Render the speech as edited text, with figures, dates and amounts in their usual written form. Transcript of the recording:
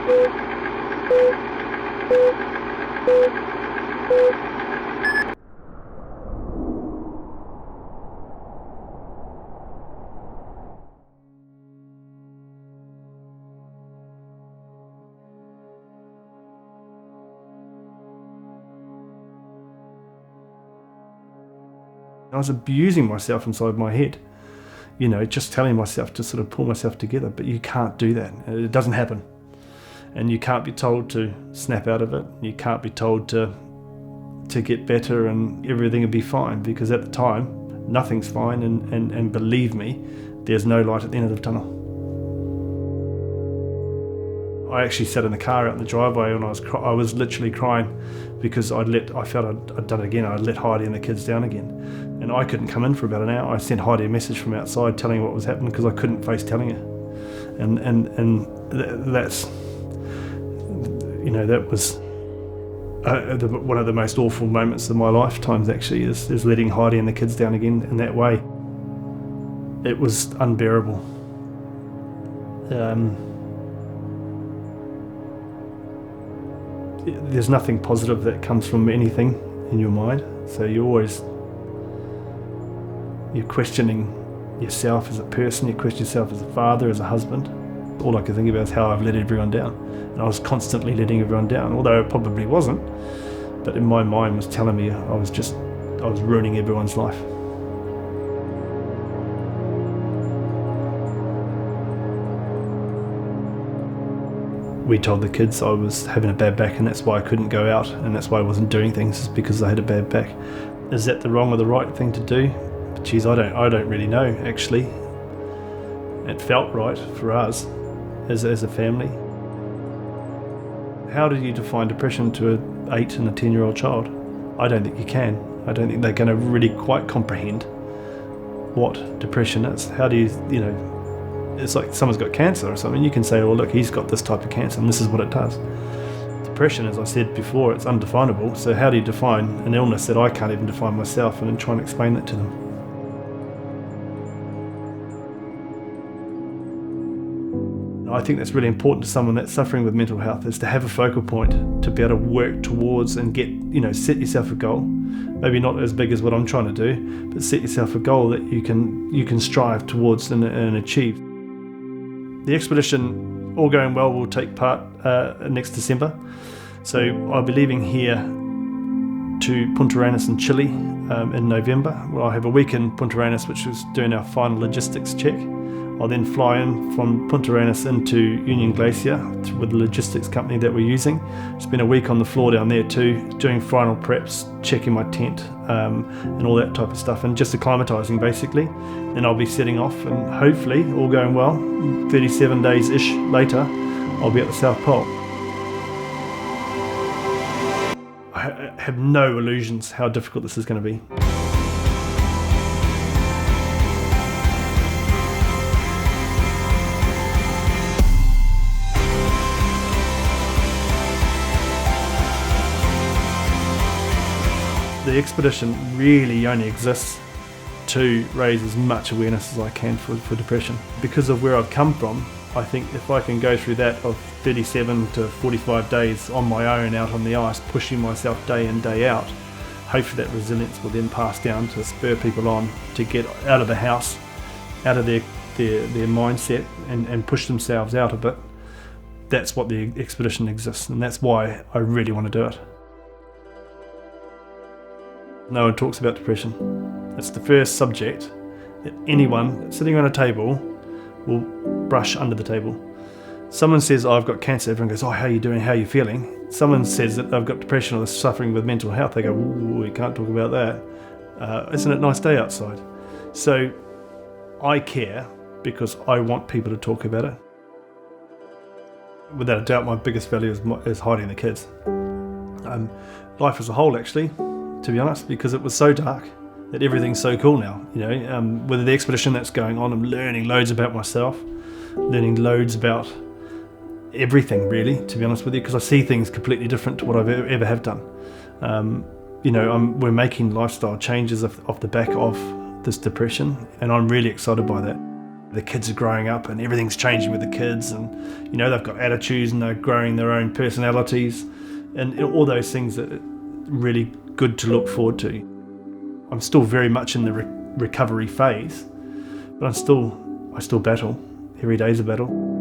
I was abusing myself inside my head, just telling myself to sort of pull myself together, but you can't do that. It doesn't happen. And you can't be told to snap out of it. You can't be told to get better and everything will be fine, because at the time, nothing's fine, and believe me, there's no light at the end of the tunnel. I actually sat in the car out in the driveway and I was literally crying because I felt I'd done it again. I'd let Heidi and the kids down again. And I couldn't come in for about an hour. I sent Heidi a message from outside telling her what was happening because I couldn't face telling her. And that's, that was one of the most awful moments of my lifetimes actually, is letting Heidi and the kids down again in that way. It was unbearable. There's nothing positive that comes from anything in your mind, so you're questioning yourself as a person, you question yourself as a father, as a husband. All I could think about is how I've let everyone down, and I was constantly letting everyone down, although it probably wasn't, but in my mind was telling me I was ruining everyone's life. We told the kids I was having a bad back and that's why I couldn't go out, and that's why I wasn't doing things, is because I had a bad back. Is that the wrong or the right thing to do? But geez, I don't really know actually. It felt right for us as a family. How do you define depression to an 8 and a 10-year-old child? I don't think you can. I don't think they're going to really quite comprehend what depression is. How do you it's like someone's got cancer or something. You can say, well, look, he's got this type of cancer and this is what it does. Depression, as I said before, it's undefinable. So how do you define an illness that I can't even define myself, and then try and explain that to them? I think that's really important to someone that's suffering with mental health, is to have a focal point to be able to work towards and get, set yourself a goal. Maybe not as big as what I'm trying to do, but set yourself a goal that you can strive towards and achieve. The expedition, all going well, will take part next December. So I'll be leaving here to Punta Arenas in Chile in November. Well, I'll have a week in Punta Arenas, which is doing our final logistics check. I'll then fly in from Punta Arenas into Union Glacier with the logistics company that we're using. Spend a week on the floor down there too, doing final preps, checking my tent and all that type of stuff, and just acclimatising basically. Then I'll be setting off, and hopefully, all going well, 37 days-ish later, I'll be at the South Pole. I have no illusions how difficult this is going to be. The expedition really only exists to raise as much awareness as I can for depression. Because of where I've come from, I think if I can go through that of 37 to 45 days on my own out on the ice, pushing myself day in, day out, hopefully that resilience will then pass down to spur people on to get out of the house, out of their mindset, and push themselves out of it. That's what the expedition exists, and that's why I really want to do it. No one talks about depression. It's the first subject that anyone sitting around a table will brush under the table. Someone says, I've got cancer, everyone goes, how are you doing, how are you feeling? Someone says that they've got depression or they're suffering with mental health, they go, we can't talk about that. Isn't it a nice day outside? So I care because I want people to talk about it. Without a doubt, my biggest value is Heidi and the kids. Life as a whole, actually, to be honest, because it was so dark that everything's so cool now. With the expedition that's going on, I'm learning loads about myself, learning loads about everything, really, to be honest with you, because I see things completely different to what I've ever have done. We're making lifestyle changes off the back of this depression, and I'm really excited by that. The kids are growing up and everything's changing with the kids, and they've got attitudes and they're growing their own personalities, and all those things are really good to look forward to. I'm still very much in the recovery phase, but I still battle. Every day's a battle.